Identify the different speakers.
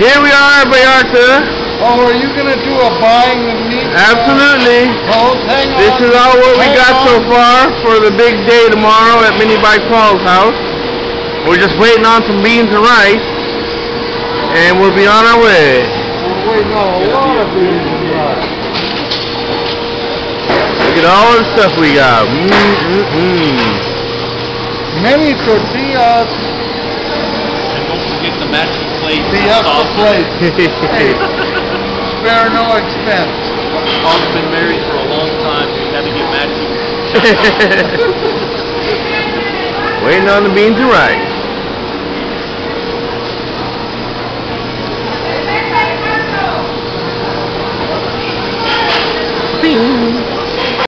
Speaker 1: Here we are at Vallarta.
Speaker 2: Oh, are you going to do a buying of meat?
Speaker 1: Absolutely.
Speaker 2: Oh, hang on.
Speaker 1: This is all what we got so far for the big day tomorrow at Minibike Paul's house. We're just waiting on some beans and rice, and we'll be on our way.
Speaker 2: We're waiting on a lot of beans and rice.
Speaker 1: Look at all the stuff we got.
Speaker 2: Many tortillas.
Speaker 3: And don't forget the matching plate.
Speaker 2: The plate. Hey, spare no expense.
Speaker 3: Paul's been married for a long time. He's had to get matching.
Speaker 1: Waiting on the beans and rice. Bing.